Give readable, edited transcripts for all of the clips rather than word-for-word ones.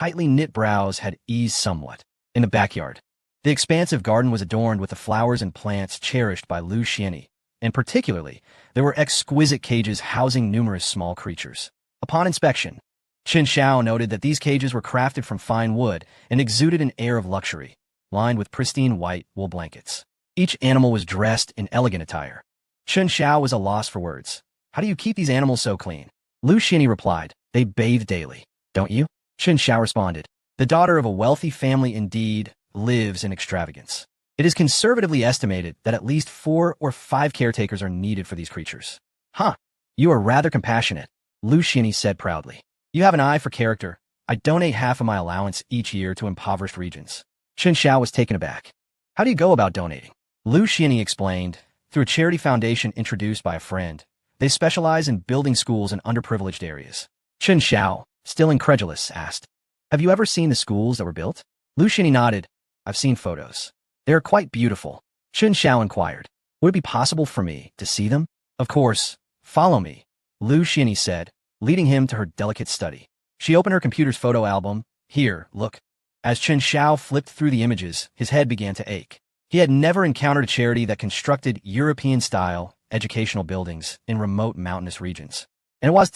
tightly knit brows had eased somewhat. In the backyard, the expansive garden was adorned with the flowers and plants cherished by Lu Xianyi, and particularly, there were exquisite cages housing numerous small creatures. Upon inspection, Chen Xiao noted that these cages were crafted from fine wood and exuded an air of luxury, lined with pristine white wool blankets. Each animal was dressed in elegant attire. Chen Xiao was at a loss for words. How do you keep these animals so clean? Lu Xianyi replied, they bathe daily. Don't you? Chen Xiao responded. The daughter of a wealthy family indeed lives in extravagance. It is conservatively estimated that at least 4 or 5 caretakers are needed for these creatures. Huh, you are rather compassionate, Lu Xianyi said proudly. You have an eye for character. I donate half of my allowance each year to impoverished regions. Chen Xiao was taken aback. How do you go about donating? Lu Xianyi explained, through a charity foundation introduced by a friend. They specialize in building schools in underprivileged areas. Chen Xiao, still incredulous, asked, have you ever seen the schools that were built? Lu Xianyi nodded. I've seen photos. They are quite beautiful. Chen Xiao inquired, would it be possible for me to see them? Of course. Follow me, Lu Xianyi said, leading him to her delicate study. She opened her computer's photo album. Here, look. As Chen Xiao flipped through the images, his head began to ache. He had never encountered a charity that constructed European-style educational buildings in remote mountainous regions. And it was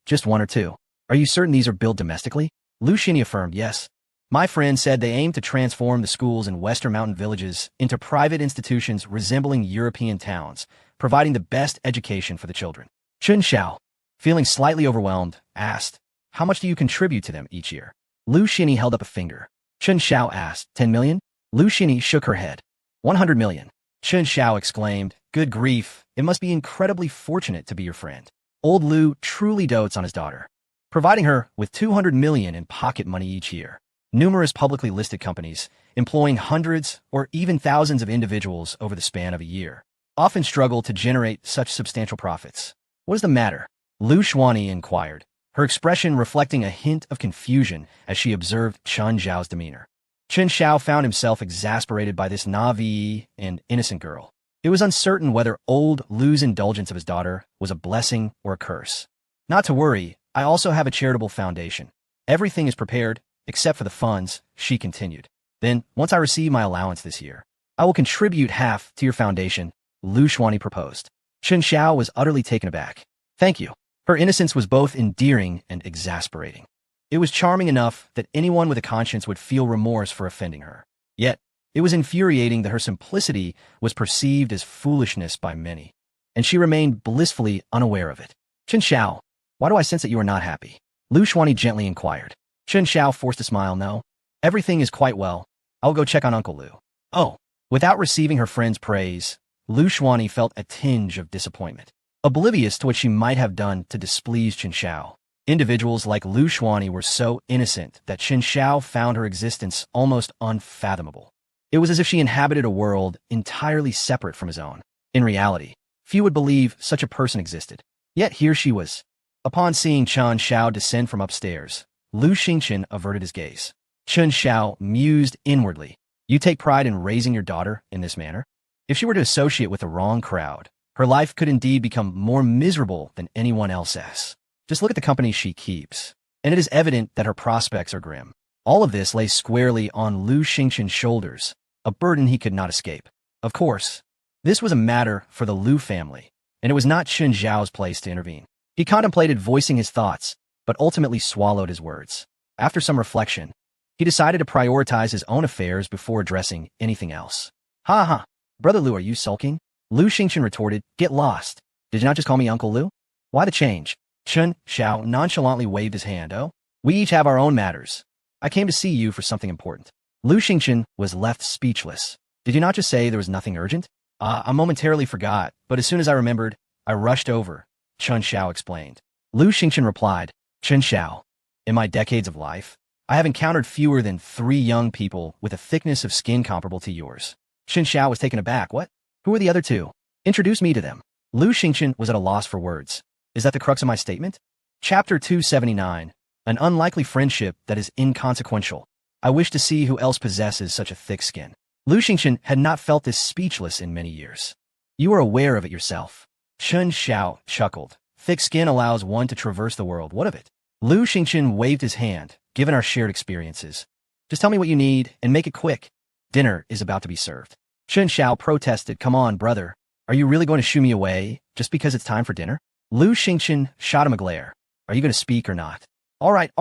just 1 or 2. Are you certain these are built domestically? Lu Xianyi affirmed, yes. My friend said they aim to transform the schools in western mountain villages into private institutions resembling European towns, providing the best education for the children. Chen Xiao, feeling slightly overwhelmed, asked, how much do you contribute to them each year? Lu Xianyi held up a finger. Chen Xiao asked, 10 million? Lu Xianyi shook her head. 100 million. Chen Xiao exclaimed, good grief, it must be incredibly fortunate to be your friend. Old Lu truly dotes on his daughter, providing her with 200 million in pocket money each year. Numerous publicly listed companies, employing hundreds or even thousands of individuals over the span of a year, often struggle to generate such substantial profits. What is the matter? Lu Xianyi inquired, her expression reflecting a hint of confusion as she observed Chen Xiao's demeanor. Chen Xiao found himself exasperated by this naive and innocent girl. It was uncertain whether old Lu's indulgence of his daughter was a blessing or a curse. Not to worry, I also have a charitable foundation. Everything is prepared, except for the funds, she continued. Then, once I receive my allowance this year, I will contribute half to your foundation, Lu Xianyi proposed. Chen Xiao was utterly taken aback. Thank you. Her innocence was both endearing and exasperating. It was charming enough that anyone with a conscience would feel remorse for offending her. Yet, it was infuriating that her simplicity was perceived as foolishness by many, and she remained blissfully unaware of it. Chen Xiao, why do I sense that you are not happy? Lu Xianyi gently inquired. Chen Xiao forced a smile. No, everything is quite well. I'll go check on Uncle Lu. Oh, without receiving her friend's praise, Lu Xianyi felt a tinge of disappointment, oblivious to what she might have done to displease Chen Xiao. Individuals like Lu Xianyi were so innocent that Chen Xiao found her existence almost unfathomable. It was as if she inhabited a world entirely separate from his own. In reality, few would believe such a person existed. Yet here she was. Upon seeing Chen Xiao descend from upstairs, Lu Xingchen averted his gaze. Chen Xiao mused inwardly. You take pride in raising your daughter in this manner? If she were to associate with the wrong crowd, her life could indeed become more miserable than anyone else's. Just look at the company she keeps, and it is evident that her prospects are grim. All of this lay squarely on Lu Xingchen's shoulders, a burden he could not escape. Of course, this was a matter for the Lu family, and it was not Chen Xiao's place to intervene. He contemplated voicing his thoughts, but ultimately swallowed his words. After some reflection, he decided to prioritize his own affairs before addressing anything else. Ha ha, Brother Lu, are you sulking? Lu Xingchen retorted, get lost. Did you not just call me Uncle Lu? Why the change? Chen Xiao nonchalantly waved his hand. Oh, we each have our own matters. I came to see you for something important. Lu Xingchen was left speechless. Did you not just say there was nothing urgent? I momentarily forgot, but as soon as I remembered, I rushed over, Chen Xiao explained. Lu Xingchen replied, Chen Xiao, in my decades of life, I have encountered fewer than 3 young people with a thickness of skin comparable to yours. Chen Xiao was taken aback. What? Who are the other 2? Introduce me to them. Lu Xingchen was at a loss for words. Is that the crux of my statement? Chapter 279, an unlikely friendship that is inconsequential. I wish to see who else possesses such a thick skin. Lu Xingchen had not felt this speechless in many years. You are aware of it yourself. Chen Xiao chuckled. Thick skin allows one to traverse the world. What of it? Lu Xingchen waved his hand, given our shared experiences. Just tell me what you need, and make it quick. Dinner is about to be served. Chen Xiao protested, come on, brother. Are you really going to shoo me away, just because it's time for dinner? Lu Xingchen shot him a glare. Are you going to speak or not? All right,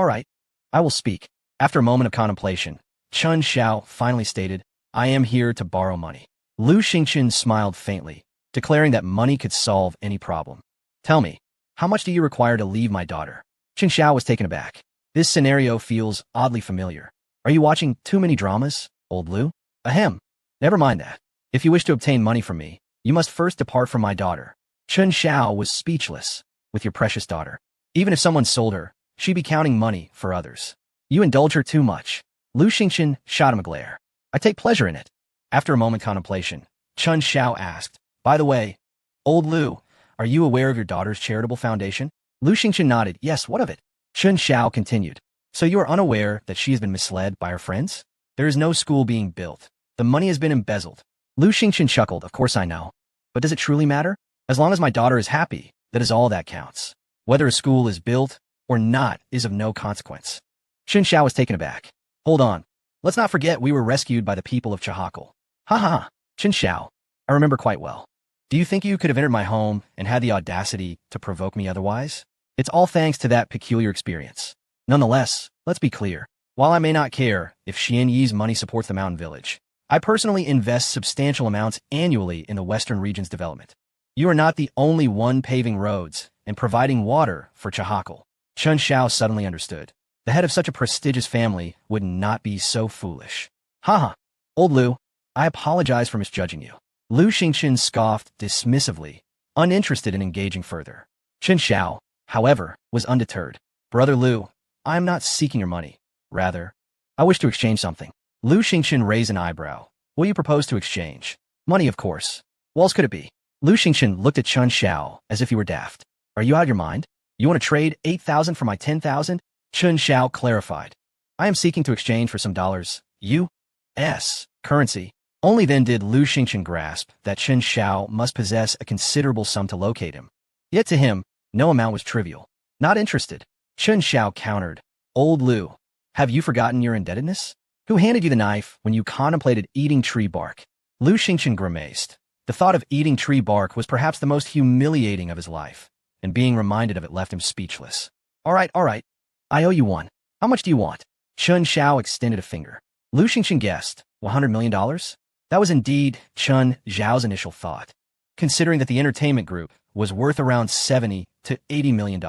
I will speak. After a moment of contemplation, Chen Xiao finally stated, I am here to borrow money. Lu Xingchen smiled faintly, declaring that money could solve any problem. Tell me, how much do you require to leave my daughter? Chen Xiao was taken aback. This scenario feels oddly familiar. Are you watching too many dramas, old Lu? Ahem. Never mind that. If you wish to obtain money from me, you must first depart from my daughter. Chen Xiao was speechless. With your precious daughter. Even if someone sold her, she'd be counting money for others. You indulge her too much. Lu Xingchen shot him a glare. I take pleasure in it. After a moment of contemplation, Chen Xiao asked, by the way, old Lu, are you aware of your daughter's charitable foundation? Lu Xingchen nodded, yes, what of it? Chen Xiao continued, so you are unaware that she has been misled by her friends? There is no school being built. The money has been embezzled. Lu Xingchen chuckled, of course I know. But does it truly matter? As long as my daughter is happy, that is all that counts. Whether a school is built or not is of no consequence. Chen Xiao was taken aback. Hold on. Let's not forget we were rescued by the people of Chahakal. Ha ha. Chen Xiao, I remember quite well. Do you think you could have entered my home and had the audacity to provoke me otherwise? It's all thanks to that peculiar experience. Nonetheless, let's be clear. While I may not care if Xian Yi's money supports the mountain village, I personally invest substantial amounts annually in the western region's development. You are not the only one paving roads and providing water for Chahakal. Chen Xiao suddenly understood. The head of such a prestigious family would not be so foolish. Haha, old Lu, I apologize for misjudging you. Lu Xingchen scoffed dismissively, uninterested in engaging further. Chen Xiao, however, was undeterred. Brother Lu, I am not seeking your money. Rather, I wish to exchange something. Lu Xingchen raised an eyebrow. What do you propose to exchange? Money, of course. What else could it be? Lu Xingchen looked at Chen Xiao as if he were daft. Are you out of your mind? You want to trade 8,000 for my 10,000? Chen Xiao clarified. I am seeking to exchange for some dollars. U.S. currency. Only then did Lu Xingchen grasp that Chen Xiao must possess a considerable sum to locate him. Yet to him, no amount was trivial. Not interested. Chen Xiao countered. Old Lu, have you forgotten your indebtedness? Who handed you the knife when you contemplated eating tree bark? Lu Xingchen grimaced. The thought of eating tree bark was perhaps the most humiliating of his life, and being reminded of it left him speechless. All right. I owe you one. How much do you want? Chen Xiao extended a finger. Lu Xingchen guessed, $100 million? That was indeed Chen Xiao's initial thought, considering that the entertainment group was worth around $70 to $80 million.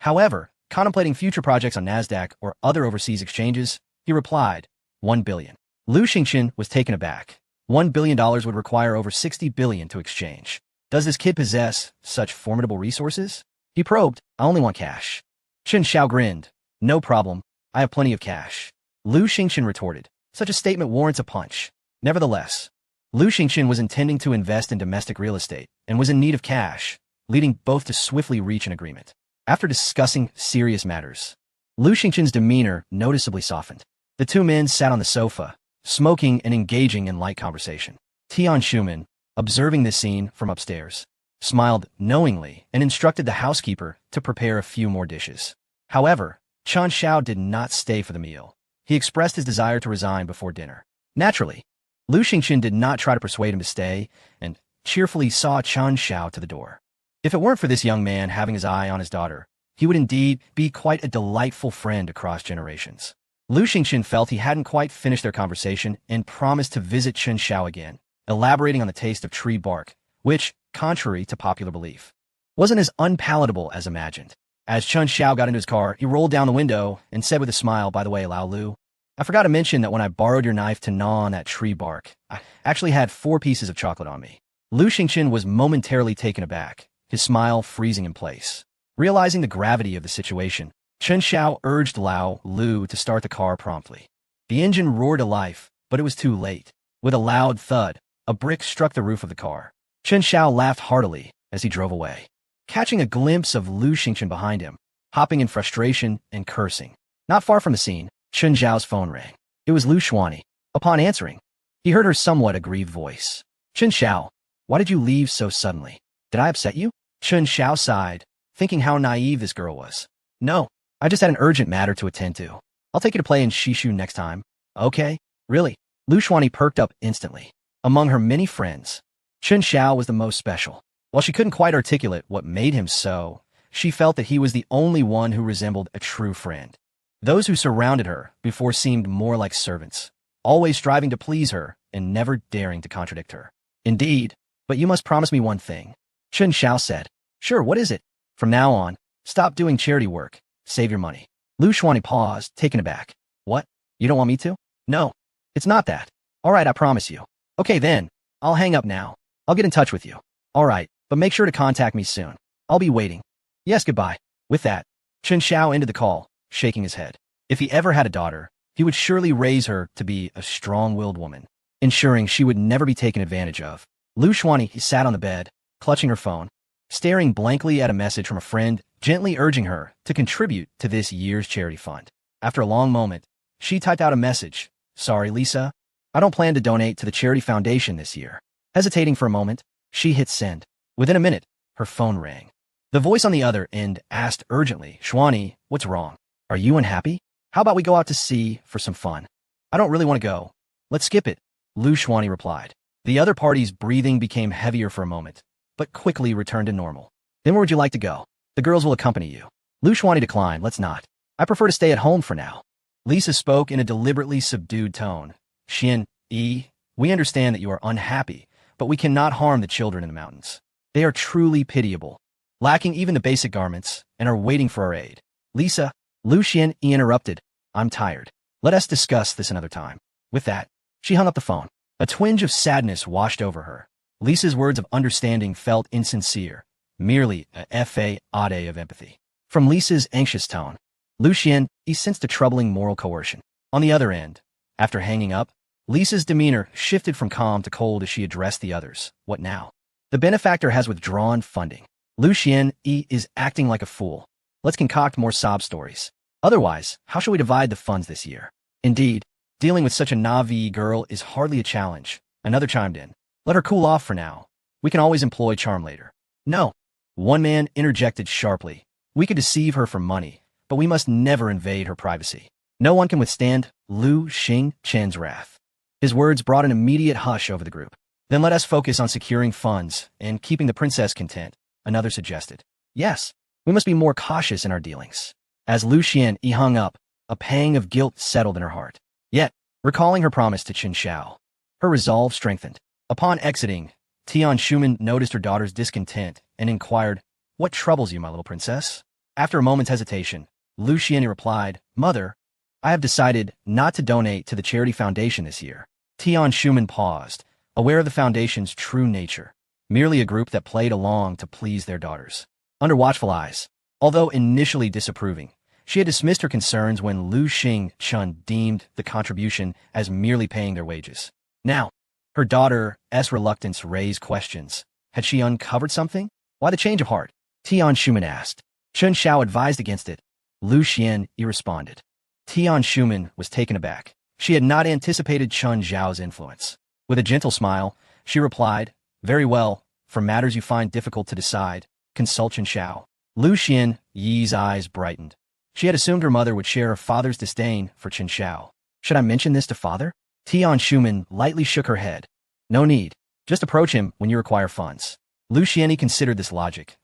However, contemplating future projects on NASDAQ or other overseas exchanges, he replied, $1 billion. Lu Xingchen was taken aback. $1 billion would require over $60 billion to exchange. Does this kid possess such formidable resources? He probed, I only want cash. Chen Xiao grinned. No problem. I have plenty of cash. Lu Xingchen retorted. Such a statement warrants a punch. Nevertheless, Lu Xingchen was intending to invest in domestic real estate and was in need of cash, leading both to swiftly reach an agreement. After discussing serious matters, Lu Xingchen's demeanor noticeably softened. The two men sat on the sofa, smoking and engaging in light conversation. Tian Schumann, observing this scene from upstairs, smiled knowingly and instructed the housekeeper to prepare a few more dishes. However, Chen Xiao did not stay for the meal. He expressed his desire to resign before dinner. Naturally, Lu Xingchen did not try to persuade him to stay and cheerfully saw Chen Xiao to the door. If it weren't for this young man having his eye on his daughter, he would indeed be quite a delightful friend across generations. Lu Xingchen felt he hadn't quite finished their conversation and promised to visit Chen Xiao again, elaborating on the taste of tree bark, which, contrary to popular belief, wasn't as unpalatable as imagined. As Chen Xiao got into his car, he rolled down the window and said with a smile, by the way, Lao Lu, I forgot to mention that when I borrowed your knife to gnaw on that tree bark, I actually had 4 pieces of chocolate on me. Lu Xingchen was momentarily taken aback, his smile freezing in place. Realizing the gravity of the situation, Chen Xiao urged Lao Lu to start the car promptly. The engine roared to life, but it was too late. With a loud thud, a brick struck the roof of the car. Chen Xiao laughed heartily as he drove away, catching a glimpse of Lu Xingchen behind him, hopping in frustration and cursing. Not far from the scene, Chen Xiao's phone rang. It was Lu Xuani. Upon answering, he heard her somewhat aggrieved voice. Chen Xiao, why did you leave so suddenly? Did I upset you? Chen Xiao sighed, thinking how naive this girl was. No, I just had an urgent matter to attend to. I'll take you to play in Shishu next time. Okay? Really? Lu Xuanyi perked up instantly. Among her many friends, Chen Xiao was the most special. While she couldn't quite articulate what made him so, she felt that he was the only one who resembled a true friend. Those who surrounded her before seemed more like servants, always striving to please her and never daring to contradict her. Indeed, but you must promise me one thing, Chen Xiao said. Sure, what is it? From now on, stop doing charity work. Save your money. Lu Xuanyi paused, taken aback. What? You don't want me to? No, it's not that. All right, I promise you. Okay then, I'll hang up now. I'll get in touch with you. All right, but make sure to contact me soon. I'll be waiting. Yes, goodbye. With that, Chen Xiao ended the call, shaking his head. If he ever had a daughter, he would surely raise her to be a strong-willed woman, ensuring she would never be taken advantage of. Lu Xuanyi sat on the bed, clutching her phone, staring blankly at a message from a friend gently urging her to contribute to this year's charity fund. After a long moment, she typed out a message. Sorry, Lisa. I don't plan to donate to the charity foundation this year. Hesitating for a moment, she hit send. Within a minute, her phone rang. The voice on the other end asked urgently, Xuanyi, what's wrong? Are you unhappy? How about we go out to sea for some fun? I don't really want to go. Let's skip it, Lu Xuanyi replied. The other party's breathing became heavier for a moment, but quickly returned to normal. Then where would you like to go? The girls will accompany you. Lu Xuanyi declined. Let's not. I prefer to stay at home for now. Lisa spoke in a deliberately subdued tone. Xian, we understand that you are unhappy, but we cannot harm the children in the mountains. They are truly pitiable, lacking even the basic garments, and are waiting for our aid. Lisa, Lu Xian interrupted. I'm tired. Let us discuss this another time. With that, she hung up the phone. A twinge of sadness washed over her. Lisa's words of understanding felt insincere, merely a fade of empathy. From Lisa's anxious tone, Lu Xian sensed a troubling moral coercion. On the other end, after hanging up, Lisa's demeanor shifted from calm to cold as she addressed the others. What now? The benefactor has withdrawn funding. Lu Xian is acting like a fool. Let's concoct more sob stories. Otherwise, how shall we divide the funds this year? Indeed, dealing with such a Navi girl is hardly a challenge. Another chimed in. Let her cool off for now. We can always employ charm later. No. One man interjected sharply. We could deceive her for money, but we must never invade her privacy. No one can withstand Lu Xingchen's wrath. His words brought an immediate hush over the group. Then let us focus on securing funds and keeping the princess content, another suggested. Yes, we must be more cautious in our dealings. As Lu Xian hung up, a pang of guilt settled in her heart. Yet, recalling her promise to Chen Xiao, her resolve strengthened. Upon exiting, Tian Schumann noticed her daughter's discontent and inquired, What troubles you, my little princess? After a moment's hesitation, Lu Xian replied, Mother, I have decided not to donate to the charity foundation this year. Tian Schumann paused, aware of the foundation's true nature, merely a group that played along to please their daughters. Under watchful eyes, although initially disapproving, she had dismissed her concerns when Lu Xingchen deemed the contribution as merely paying their wages. Now, her daughter's reluctance raised questions. Had she uncovered something? Why the change of heart? Tian Schumann asked. Chen Xiao advised against it. Lu Xian responded. Tian Schumann was taken aback. She had not anticipated Chen Xiao's influence. With a gentle smile, she replied, Very well, for matters you find difficult to decide, consult Chen Xiao. Lu Xian's eyes brightened. She had assumed her mother would share her father's disdain for Chen Xiao. Should I mention this to father? Tian Schumann lightly shook her head. No need. Just approach him when you require funds. Lu Xian considered this logic.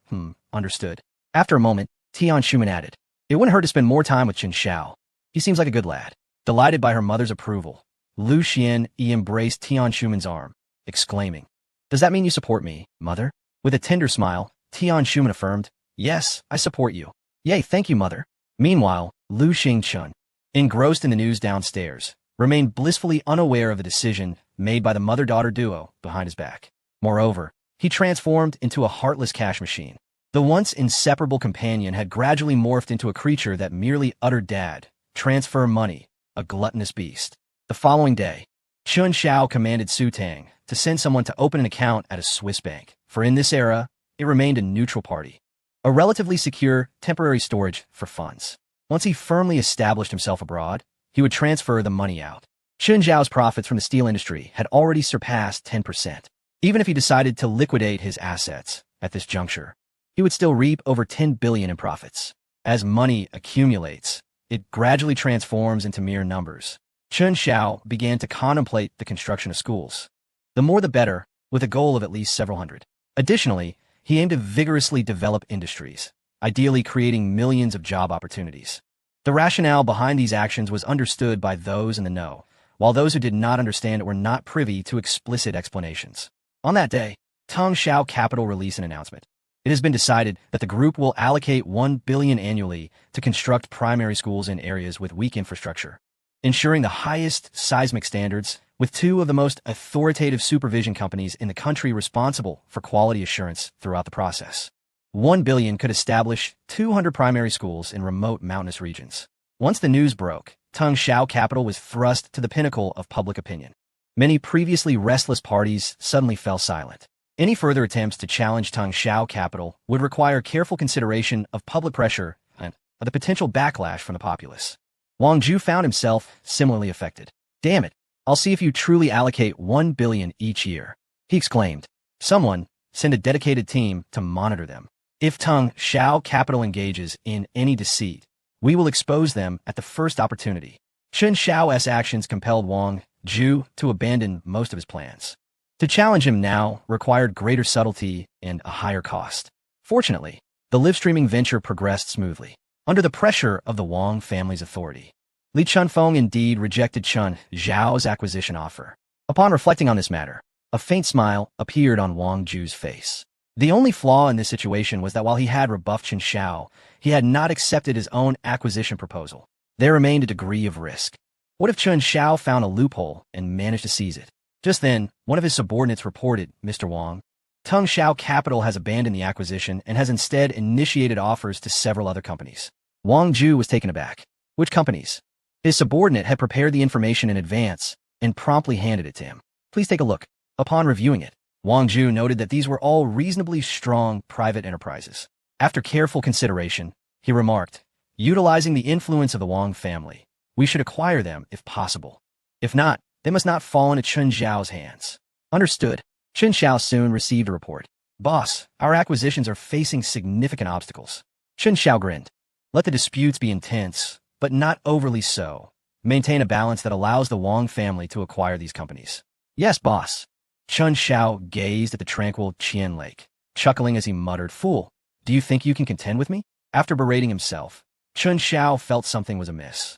Understood. After a moment, Tian Schumann added, It wouldn't hurt to spend more time with Chen Xiao. He seems like a good lad. Delighted by her mother's approval, Lu Xian embraced Tian Schumann's arm, exclaiming, Does that mean you support me, mother? With a tender smile, Tian Schumann affirmed, Yes, I support you. Yay, thank you, mother. Meanwhile, Lu Xingchen, engrossed in the news downstairs, remained blissfully unaware of the decision made by the mother-daughter duo behind his back. Moreover, he transformed into a heartless cash machine. The once inseparable companion had gradually morphed into a creature that merely uttered dad, transfer money, a gluttonous beast. The following day, Chen Xiao commanded Su Tang to send someone to open an account at a Swiss bank, for in this era, it remained a neutral party, a relatively secure, temporary storage for funds. Once he firmly established himself abroad, he would transfer the money out. Chen Xiao's profits from the steel industry had already surpassed 10%. Even if he decided to liquidate his assets at this juncture, he would still reap over 10 billion in profits. As money accumulates, it gradually transforms into mere numbers. Chen Xiao began to contemplate the construction of schools. The more the better, with a goal of at least several hundred. Additionally, he aimed to vigorously develop industries, ideally creating millions of job opportunities. The rationale behind these actions was understood by those in the know, while those who did not understand it were not privy to explicit explanations. On that day, Tong Xiao Capital released an announcement. It has been decided that the group will allocate $1 billion annually to construct primary schools in areas with weak infrastructure, ensuring the highest seismic standards, with two of the most authoritative supervision companies in the country responsible for quality assurance throughout the process. $1 billion could establish 200 primary schools in remote mountainous regions. Once the news broke, Tong Xiao Capital was thrust to the pinnacle of public opinion. Many previously restless parties suddenly fell silent. Any further attempts to challenge Tong Xiao Capital would require careful consideration of public pressure and of the potential backlash from the populace. Wang Zhu found himself similarly affected. "Damn it, I'll see if you truly allocate $1 billion each year," he exclaimed. "Someone, send a dedicated team to monitor them. If Tong Xiao Capital engages in any deceit, we will expose them at the first opportunity." Chen Xiao's actions compelled Wang Zhu to abandon most of his plans. To challenge him now required greater subtlety and a higher cost. Fortunately, the live-streaming venture progressed smoothly. Under the pressure of the Wang family's authority, Li Chunfeng indeed rejected Chen Zhao's acquisition offer. Upon reflecting on this matter, a faint smile appeared on Wang Zhu's face. The only flaw in this situation was that while he had rebuffed Chen Xiao, he had not accepted his own acquisition proposal. There remained a degree of risk. What if Chen Xiao found a loophole and managed to seize it? Just then, one of his subordinates reported, "Mr. Wang, Tong Xiao Capital has abandoned the acquisition and has instead initiated offers to several other companies." Wang Zhu was taken aback. Which companies? His subordinate had prepared the information in advance and promptly handed it to him. "Please take a look." Upon reviewing it, Wang Zhu noted that these were all reasonably strong private enterprises. After careful consideration, he remarked, "Utilizing the influence of the Wang family, we should acquire them if possible. If not, they must not fall into Chen Xiao's hands." "Understood." Chen Xiao soon received a report. "Boss, our acquisitions are facing significant obstacles." Chen Xiao grinned. "Let the disputes be intense, but not overly so. Maintain a balance that allows the Wang family to acquire these companies." "Yes, boss." Chen Xiao gazed at the tranquil Qian Lake, chuckling as he muttered, "Fool, do you think you can contend with me?" After berating himself, Chen Xiao felt something was amiss.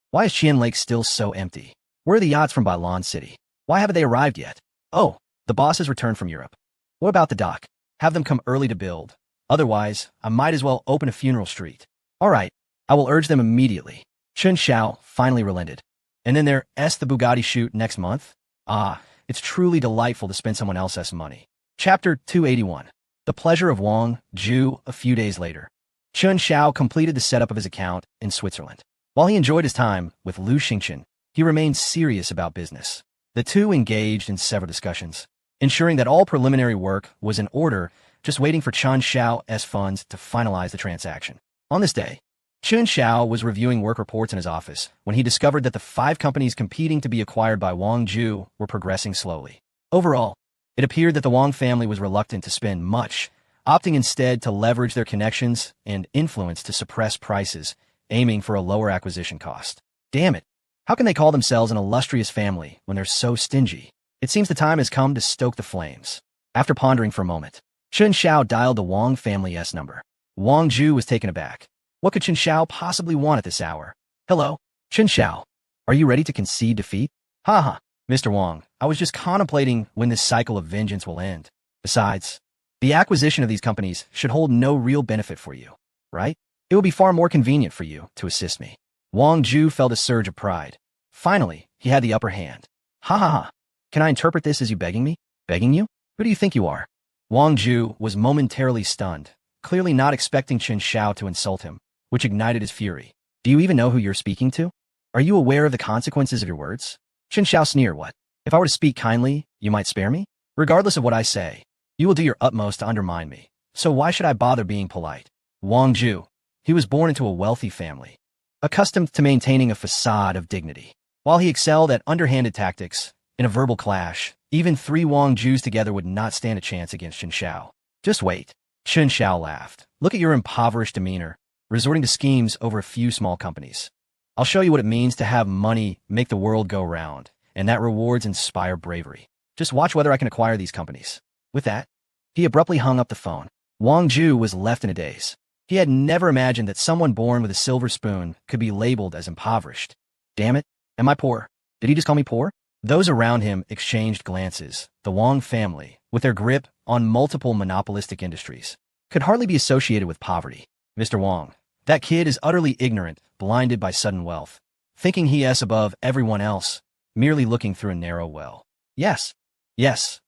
Why is Qian Lake still so empty? Where are the yachts from Bailon City? Why haven't they arrived yet? Oh, the boss has returned from Europe. What about the dock? Have them come early to build. Otherwise, I might as well open a funeral street. All right, I will urge them immediately. Chen Xiao finally relented. And then there's the Bugatti shoot next month? Ah, it's truly delightful to spend someone else's money. Chapter 281. The Pleasure of Wang Zhu. A few days later, Chen Xiao completed the setup of his account in Switzerland. While he enjoyed his time with Lu Xingchen, he remained serious about business. The two engaged in several discussions, ensuring that all preliminary work was in order, just waiting for Chen Xiao's funds to finalize the transaction. On this day, Chen Xiao was reviewing work reports in his office when he discovered that the 5 companies competing to be acquired by Wang Zhu were progressing slowly. Overall, it appeared that the Wang family was reluctant to spend much, opting instead to leverage their connections and influence to suppress prices, aiming for a lower acquisition cost. Damn it! How can they call themselves an illustrious family when they're so stingy? It seems the time has come to stoke the flames. After pondering for a moment, Chen Xiao dialed the Wang family's number. Wang Zhu was taken aback. What could Chen Xiao possibly want at this hour? "Hello, Chen Xiao. Are you ready to concede defeat?" "Haha, Mr. Wang, I was just contemplating when this cycle of vengeance will end. Besides, the acquisition of these companies should hold no real benefit for you, right? It will be far more convenient for you to assist me." Wang Zhu felt a surge of pride. Finally, he had the upper hand. "Ha ha ha. Can I interpret this as you begging me? Begging you? Who do you think you are?" Wang Zhu was momentarily stunned, clearly not expecting Chen Xiao to insult him, which ignited his fury. "Do you even know who you're speaking to? Are you aware of the consequences of your words?" Chen Xiao sneered. "What? If I were to speak kindly, you might spare me? Regardless of what I say, you will do your utmost to undermine me. So why should I bother being polite?" Wang Zhu. He was born into a wealthy family, accustomed to maintaining a facade of dignity. While he excelled at underhanded tactics, in a verbal clash, even 3 Wang Zhus together would not stand a chance against Chen Xiao. "Just wait." Chen Xiao laughed. "Look at your impoverished demeanor. resorting to schemes over a few small companies. I'll show you what it means to have money make the world go round, and that rewards inspire bravery. Just watch whether I can acquire these companies. With that, he abruptly hung up the phone. Wang Ju was left in a daze. He had never imagined that someone born with a silver spoon could be labeled as impoverished. Damn it, am I poor? Did he just call me poor? Those around him exchanged glances. The Wang family, with their grip on multiple monopolistic industries, could hardly be associated with poverty. Mr. Wang, that kid is utterly ignorant, blinded by sudden wealth, thinking he is above everyone else, merely looking through a narrow well. Yes,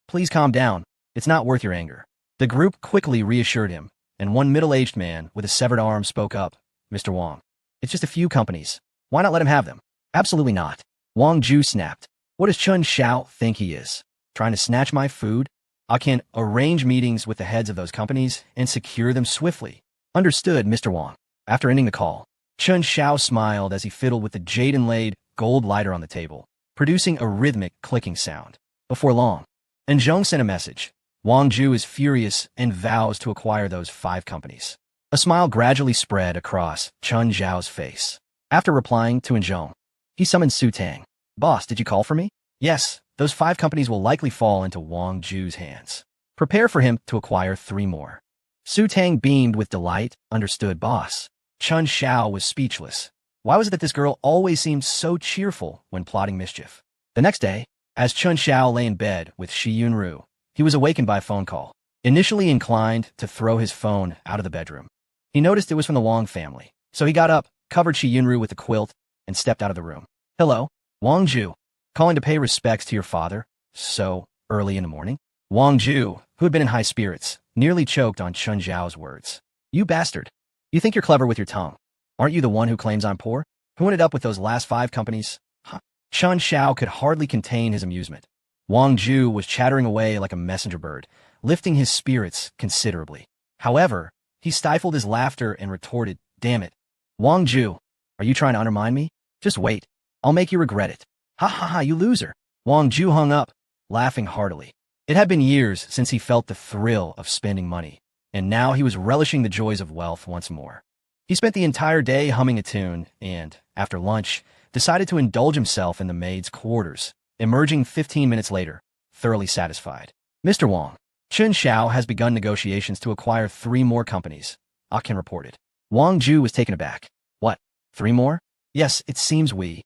please calm down. It's not worth your anger. The group quickly reassured him, and one middle-aged man with a severed arm spoke up. Mr. Wang, it's just a few companies. Why not let him have them? Absolutely not. Wang Ju snapped. What does Chun Xiao think he is? Trying to snatch my food? I can arrange meetings with the heads of those companies and secure them swiftly. Understood, Mr. Wang. After ending the call, Chun Xiao smiled as he fiddled with the jade-inlaid gold lighter on the table, producing a rhythmic clicking sound. Before long, and Zhong sent a message. Wang Ju is furious and vows to acquire those 5 companies. A smile gradually spread across Chun Xiao's face. After replying to Zhong, he summoned Su Tang. Boss, did you call for me? Yes, those 5 companies will likely fall into Wang Ju's hands. Prepare for him to acquire 3 more. Su Tang beamed with delight. Understood, boss. Chun Xiao was speechless. Why was it that this girl always seemed so cheerful when plotting mischief? The next day, as Chun Xiao lay in bed with Shi Yunru, he was awakened by a phone call. Initially inclined to throw his phone out of the bedroom, he noticed it was from the Wang family. So he got up, covered Shi Yunru with a quilt, and stepped out of the room. Hello, Wang Ju. Calling to pay respects to your father so early in the morning? Wang Ju, who had been in high spirits, nearly choked on Chun Xiao's words. You bastard. You think you're clever with your tongue. Aren't you the one who claims I'm poor? Who ended up with those last 5 companies? Huh. Chun Xiao could hardly contain his amusement. Wang Ju was chattering away like a messenger bird, lifting his spirits considerably. However, he stifled his laughter and retorted, Damn it. Wang Ju, are you trying to undermine me? Just wait. I'll make you regret it. Ha ha ha, you loser. Wang Ju hung up, laughing heartily. It had been years since he felt the thrill of spending money, and now he was relishing the joys of wealth once more. He spent the entire day humming a tune and, after lunch, decided to indulge himself in the maid's quarters, emerging 15 minutes later, thoroughly satisfied. Mr. Wang, Chun Xiao has begun negotiations to acquire 3 more companies, Akin reported. Wang Ju was taken aback. What, 3 more? Yes, it seems we.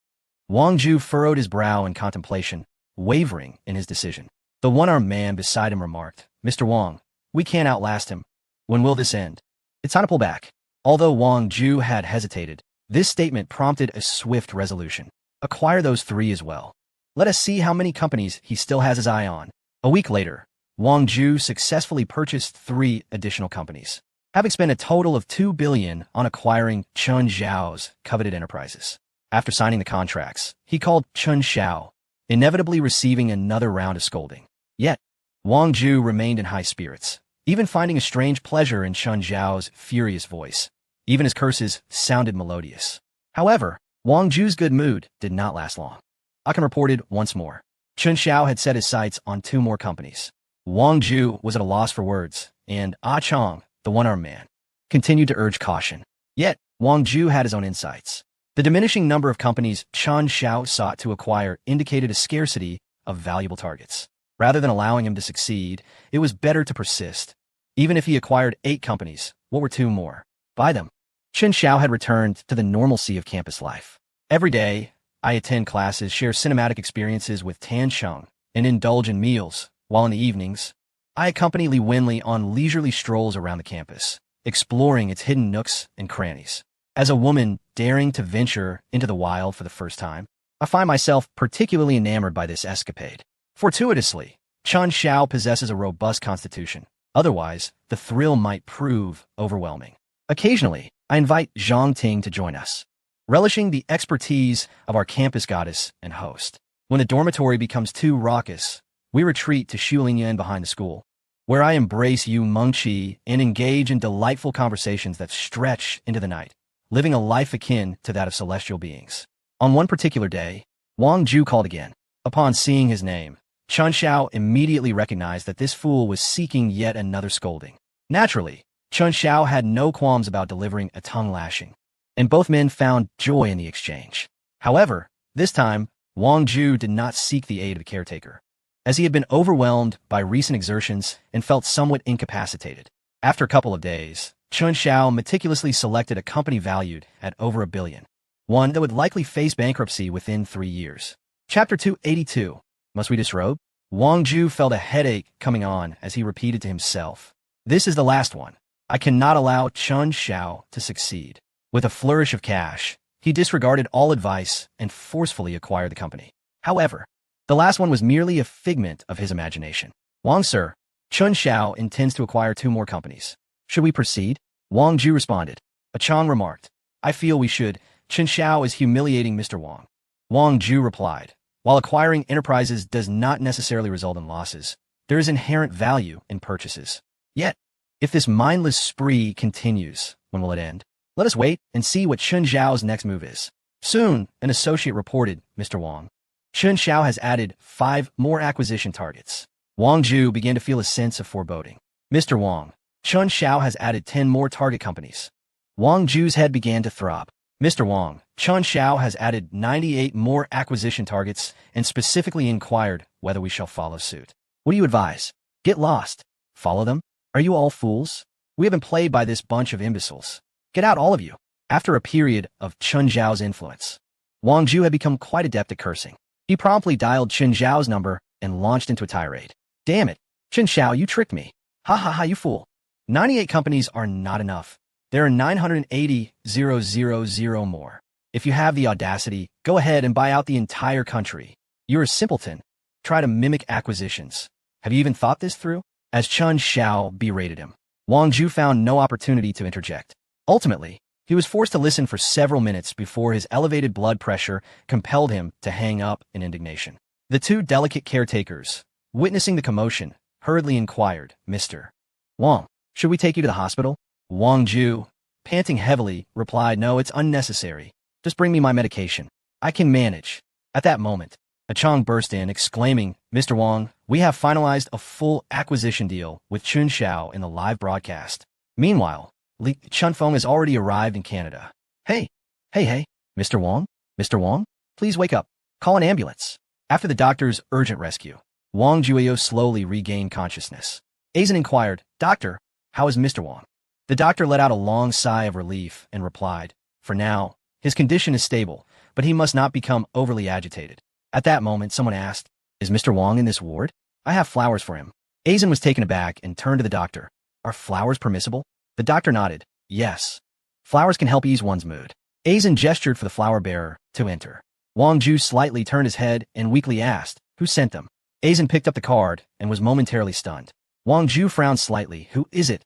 Wang Ju furrowed his brow in contemplation, wavering in his decision. The one-armed man beside him remarked, Mr. Wang, we can't outlast him. When will this end? It's time to pull back. Although Wang Ju had hesitated, this statement prompted a swift resolution. Acquire those 3 as well. Let us see how many companies he still has his eye on. A week later, Wang Ju successfully purchased 3 additional companies, having spent a total of 2 billion on acquiring Chun Xiao's coveted enterprises. After signing the contracts, he called Chun Xiao, inevitably receiving another round of scolding. Yet, Wang Ju remained in high spirits, even finding a strange pleasure in Chun Xiao's furious voice. Even his curses sounded melodious. However, Wang Ju's good mood did not last long. Akin reported once more. Chun Xiao had set his sights on 2 more companies. Wang Ju was at a loss for words, and Ah Chong, the one-armed man, continued to urge caution. Yet, Wang Ju had his own insights. The diminishing number of companies Chun Xiao sought to acquire indicated a scarcity of valuable targets. Rather than allowing him to succeed, it was better to persist. Even if he acquired 8 companies, what were 2 more? Buy them. Chun Xiao had returned to the normalcy of campus life. Every day, I attend classes, share cinematic experiences with Tan Sheng, and indulge in meals, while in the evenings, I accompany Li Wenli on leisurely strolls around the campus, exploring its hidden nooks and crannies. As a woman daring to venture into the wild for the first time, I find myself particularly enamored by this escapade. Fortuitously, Chun Xiao possesses a robust constitution. Otherwise, the thrill might prove overwhelming. Occasionally, I invite Zhang Ting to join us, relishing the expertise of our campus goddess and host. When the dormitory becomes too raucous, we retreat to Shulinyan behind the school, where I embrace Yu Mengqi and engage in delightful conversations that stretch into the night, living a life akin to that of celestial beings. On one particular day, Wang Ju called again. Upon seeing his name, Chun Xiao immediately recognized that this fool was seeking yet another scolding. Naturally, Chun Xiao had no qualms about delivering a tongue lashing, and both men found joy in the exchange. However, this time, Wang Ju did not seek the aid of the caretaker, as he had been overwhelmed by recent exertions and felt somewhat incapacitated. After a couple of days, Chun Xiao meticulously selected a company valued at over $1 billion, one that would likely face bankruptcy within 3 years. Chapter 282. Must we disrobe? Wang Ju felt a headache coming on as he repeated to himself, "This is the last one. I cannot allow Chun Xiao to succeed." With a flourish of cash, he disregarded all advice and forcefully acquired the company. However, the last one was merely a figment of his imagination. "Wang sir, Chun Xiao intends to acquire 2 more companies. Should we proceed?" Wang Ju responded. A Chang remarked, "I feel we should. Chun Xiao is humiliating Mr. Wang." Wang Ju replied, "While acquiring enterprises does not necessarily result in losses, there is inherent value in purchases. Yet, if this mindless spree continues, when will it end? Let us wait and see what Chun Xiao's next move is." Soon, an associate reported, "Mr. Wang, Chun Xiao has added 5 more acquisition targets." Wang Ju began to feel a sense of foreboding. "Mr. Wang, Chun Xiao has added 10 more target companies." Wang Ju's head began to throb. "Mr. Wang, Chun Xiao has added 98 more acquisition targets and specifically inquired whether we shall follow suit. What do you advise? Get lost? Follow them? Are you all fools? We have been played by this bunch of imbeciles. Get out, all of you." After a period of Chun Xiao's influence, Wang Ju had become quite adept at cursing. He promptly dialed Chun Xiao's number and launched into a tirade. "Damn it, Chun Xiao, you tricked me. Ha ha ha, you fool. 98 companies are not enough. There are 980,000 more. If you have the audacity, go ahead and buy out the entire country. You're a simpleton. Try to mimic acquisitions. Have you even thought this through?" As Chun Xiao berated him, Wang Ju found no opportunity to interject. Ultimately, he was forced to listen for several minutes before his elevated blood pressure compelled him to hang up in indignation. The 2 delicate caretakers, witnessing the commotion, hurriedly inquired, "Mr. Wang, should we take you to the hospital?" Wang Ju, panting heavily, replied, "No, it's unnecessary. Just bring me my medication. I can manage." At that moment, a Chang burst in, exclaiming, "Mr. Wang, we have finalized a full acquisition deal with Chun Xiao in the live broadcast." Meanwhile, Li Chunfeng has already arrived in Canada. Hey, Mr. Wang? Mr. Wang? Please wake up. Call an ambulance." After the doctor's urgent rescue, Wang Juio slowly regained consciousness. Aizen inquired, "Doctor, how is Mr. Wang?" The doctor let out a long sigh of relief and replied, "For now, his condition is stable, but he must not become overly agitated." At that moment, someone asked, "Is Mr. Wang in this ward? I have flowers for him." Aizen was taken aback and turned to the doctor. "Are flowers permissible?" The doctor nodded. "Yes. Flowers can help ease one's mood." Aizen gestured for the flower bearer to enter. Wang Ju slightly turned his head and weakly asked, "Who sent them?" Aizen picked up the card and was momentarily stunned. Wang Ju frowned slightly. "Who is it?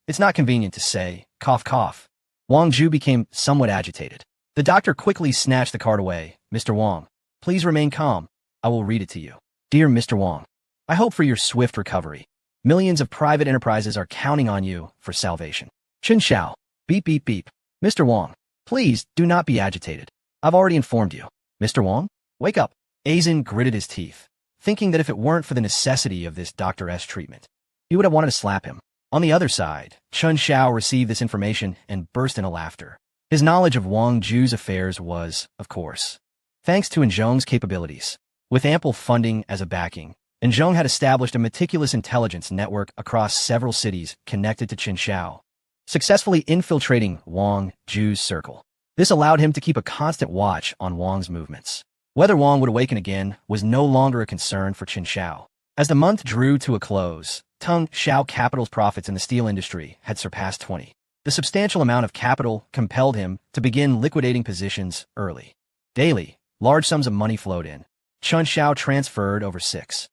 It's not convenient to say. Cough, cough." Wang Ju became somewhat agitated. The doctor quickly snatched the card away. "Mr. Wang, please remain calm. I will read it to you. Dear Mr. Wang, I hope for your swift recovery. Millions of private enterprises are counting on you for salvation. Chun Xiao, beep, beep, beep. Mr. Wang, please do not be agitated. I've already informed you. Mr. Wang, wake up." Aizen gritted his teeth, thinking that if it weren't for the necessity of this Dr. S treatment, he would have wanted to slap him. On the other side, Chun Xiao received this information and burst into laughter. His knowledge of Wang Ju's affairs was, of course, thanks to Zhong's capabilities. With ample funding as a backing, Zhong had established a meticulous intelligence network across several cities connected to Chun Xiao, successfully infiltrating Wang Ju's circle. This allowed him to keep a constant watch on Wang's movements. Whether Wang would awaken again was no longer a concern for Chun Xiao. As the month drew to a close, Tung Xiao Capital's profits in the steel industry had surpassed 20. The substantial amount of capital compelled him to begin liquidating positions early. Daily, large sums of money flowed in. Chun Xiao transferred over $6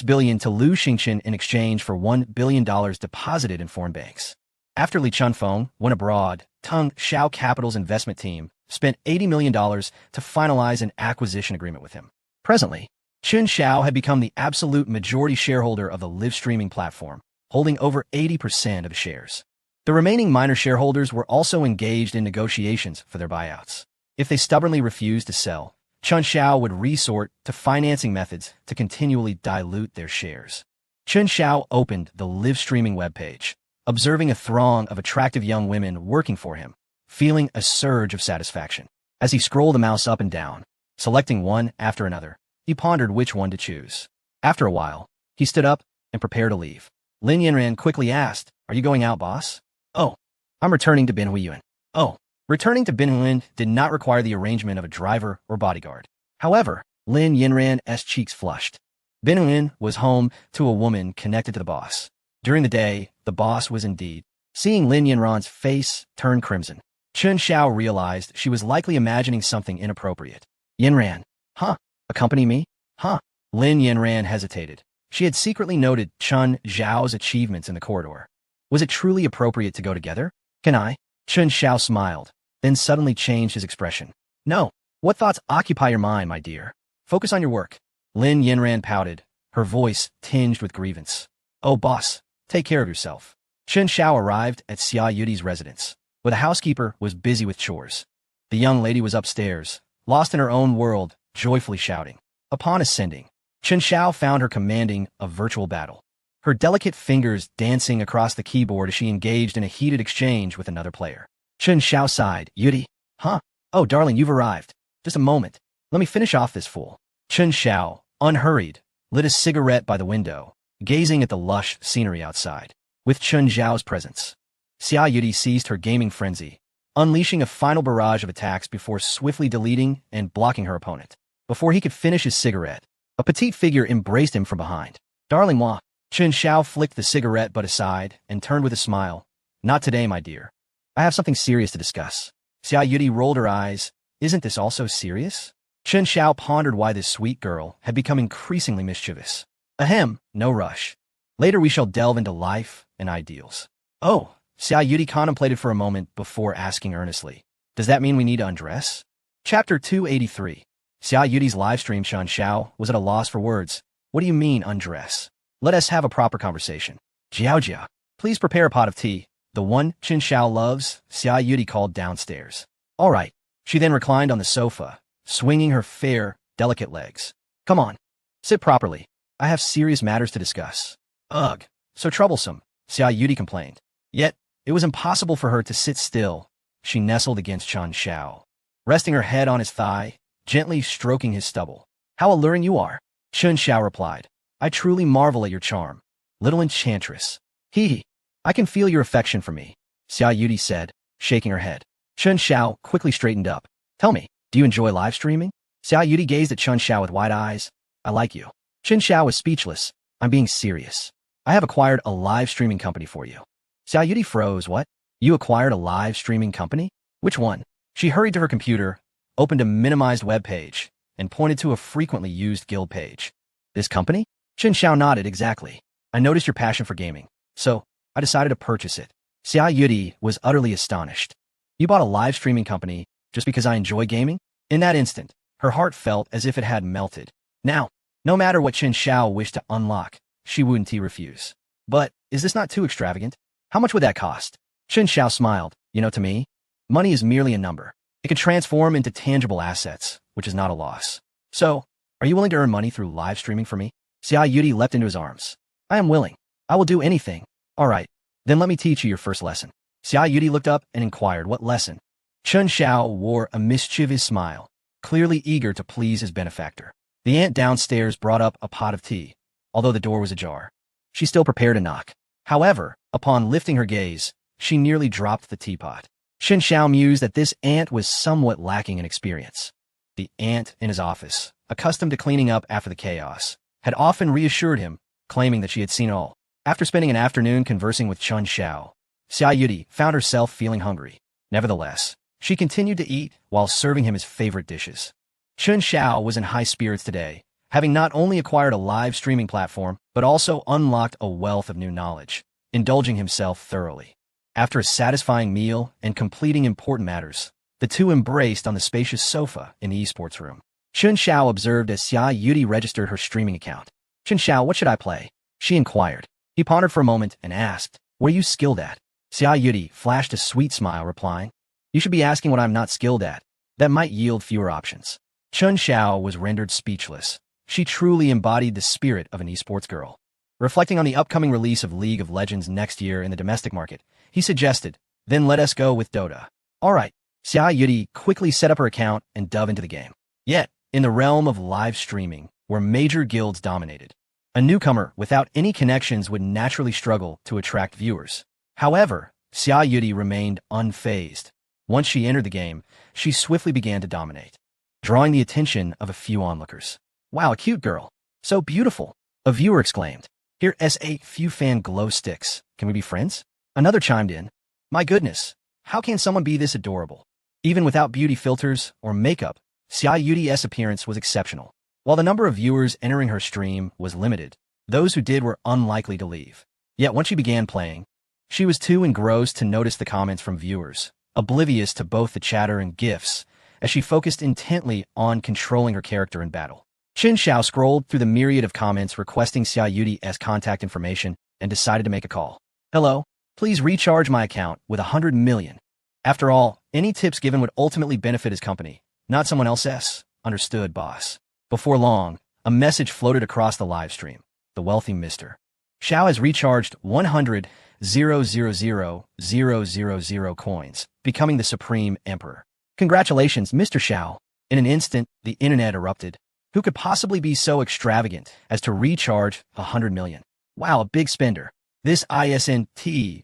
billion to Lu Xingchen in exchange for $1 billion deposited in foreign banks. After Li Chunfeng went abroad, Tung Xiao Capital's investment team spent $80 million to finalize an acquisition agreement with him. Presently, Chun Xiao had become the absolute majority shareholder of the live streaming platform, holding over 80% of the shares. The remaining minor shareholders were also engaged in negotiations for their buyouts. If they stubbornly refused to sell, Chun Xiao would resort to financing methods to continually dilute their shares. Chun Xiao opened the live streaming webpage, observing a throng of attractive young women working for him, feeling a surge of satisfaction. As he scrolled the mouse up and down, selecting one after another, he pondered which one to choose. After a while, he stood up and prepared to leave. Lin Yinran quickly asked, "Are you going out, boss?" "Oh, I'm returning to Binhuiyuan." Oh, returning to Binhuiyuan did not require the arrangement of a driver or bodyguard. However, Lin Yinran's cheeks flushed. Binhuiyuan was home to a woman connected to the boss. During the day, the boss was indeed. Seeing Lin Yinran's face turn crimson, Chun Xiao realized she was likely imagining something inappropriate. "Yinran, huh? Accompany me? Huh?" Lin Yinran hesitated. She had secretly noted Chun Xiao's achievements in the corridor. Was it truly appropriate to go together? "Can I?" Chun Xiao smiled, then suddenly changed his expression. "No. What thoughts occupy your mind, my dear? Focus on your work." Lin Yinran pouted, her voice tinged with grievance. "Oh, boss, take care of yourself." Chun Xiao arrived at Xia Yudi's residence, where the housekeeper was busy with chores. The young lady was upstairs, lost in her own world, joyfully shouting. Upon ascending, Chun Xiao found her commanding a virtual battle, her delicate fingers dancing across the keyboard as she engaged in a heated exchange with another player. Chun Xiao sighed. "Yudi? Huh? Oh, darling, you've arrived. Just a moment. Let me finish off this fool." Chun Xiao, unhurried, lit a cigarette by the window, gazing at the lush scenery outside. With Chun Xiao's presence, Xia Yudi seized her gaming frenzy, unleashing a final barrage of attacks before swiftly deleting and blocking her opponent. Before he could finish his cigarette, a petite figure embraced him from behind. "Darling moi." Chun Xiao flicked the cigarette butt aside and turned with a smile. "Not today, my dear. I have something serious to discuss." Xia Yudi rolled her eyes. "Isn't this also serious?" Chun Xiao pondered why this sweet girl had become increasingly mischievous. "Ahem, no rush. Later we shall delve into life and ideals." "Oh," Xia Yudi contemplated for a moment before asking earnestly, "Does that mean we need to undress?" Chapter 283. Xia Yudi's livestream. Chun Xiao was at a loss for words. "What do you mean, undress? Let us have a proper conversation." "Jiao, please prepare a pot of tea, the one Chun Xiao loves," Xia Yudi called downstairs. "All right." She then reclined on the sofa, swinging her fair, delicate legs. "Come on, sit properly. I have serious matters to discuss." "Ugh, so troublesome," Xia Yudi complained. Yet, it was impossible for her to sit still. She nestled against Chun Xiao, resting her head on his thigh, gently stroking his stubble. "How alluring you are," Chun Xiao replied. "I truly marvel at your charm, little enchantress." "Hee. I can feel your affection for me," Xia Yudi said, shaking her head. Chun Xiao quickly straightened up. "Tell me, do you enjoy live streaming?" Xia Yudi gazed at Chun Xiao with wide eyes. "I like you." Chun Xiao was speechless. "I'm being serious. I have acquired a live streaming company for you." Xia Yudi froze. "What? You acquired a live streaming company? Which one?" She hurried to her computer, opened a minimized web page, and pointed to a frequently used guild page. "This company?" Chun Xiao nodded. "Exactly. I noticed your passion for gaming, so I decided to purchase it." Xia Yudi was utterly astonished. "You bought a live streaming company just because I enjoy gaming?" In that instant, her heart felt as if it had melted. Now, no matter what Chun Xiao wished to unlock, she wouldn't refuse. "But, is this not too extravagant? How much would that cost?" Chun Xiao smiled. "You know, to me, money is merely a number. It can transform into tangible assets, which is not a loss. So, are you willing to earn money through live streaming for me?" Xia Yudi leapt into his arms. "I am willing. I will do anything." "All right, then let me teach you your first lesson." Xia Yudi looked up and inquired, "What lesson?" Chun Xiao wore a mischievous smile, clearly eager to please his benefactor. The aunt downstairs brought up a pot of tea, although the door was ajar. She still prepared to knock. However, upon lifting her gaze, she nearly dropped the teapot. Chun Xiao mused that this aunt was somewhat lacking in experience. The aunt in his office, accustomed to cleaning up after the chaos, had often reassured him, claiming that she had seen all. After spending an afternoon conversing with Chun Xiao, Xia Yudi found herself feeling hungry. Nevertheless, she continued to eat while serving him his favorite dishes. Chun Xiao was in high spirits today, having not only acquired a live streaming platform, but also unlocked a wealth of new knowledge, indulging himself thoroughly. After a satisfying meal and completing important matters, the two embraced on the spacious sofa in the esports room. Chun Xiao observed as Xia Yudi registered her streaming account. "Chun Xiao, what should I play?" she inquired. He pondered for a moment and asked, "What are you skilled at?" Xia Yudi flashed a sweet smile, replying, "You should be asking what I'm not skilled at. That might yield fewer options." Chun Xiao was rendered speechless. She truly embodied the spirit of an esports girl. Reflecting on the upcoming release of League of Legends next year in the domestic market, he suggested, "Then let us go with Dota." Alright, Xia Yudi quickly set up her account and dove into the game. Yet, in the realm of live streaming, where major guilds dominated, a newcomer without any connections would naturally struggle to attract viewers. However, Xia Yudi remained unfazed. Once she entered the game, she swiftly began to dominate, drawing the attention of a few onlookers. "Wow, a cute girl. So beautiful," a viewer exclaimed. "Here's a few fan glow sticks. Can we be friends?" Another chimed in. "My goodness, how can someone be this adorable?" Even without beauty filters or makeup, Xia Yudi's appearance was exceptional. While the number of viewers entering her stream was limited, those who did were unlikely to leave. Yet once she began playing, she was too engrossed to notice the comments from viewers, oblivious to both the chatter and gifs, as she focused intently on controlling her character in battle. Chen Xiao scrolled through the myriad of comments requesting Xia Yudi's contact information and decided to make a call. "Hello, please recharge my account with 100 million. After all, any tips given would ultimately benefit his company, not someone else's." "Understood, boss." Before long, a message floated across the live stream. "The wealthy Mr. Xiao has recharged 100,000,000 coins, becoming the supreme emperor. Congratulations, Mr. Xiao." In an instant, the internet erupted. Who could possibly be so extravagant as to recharge 100 million? Wow, a big spender. This isn't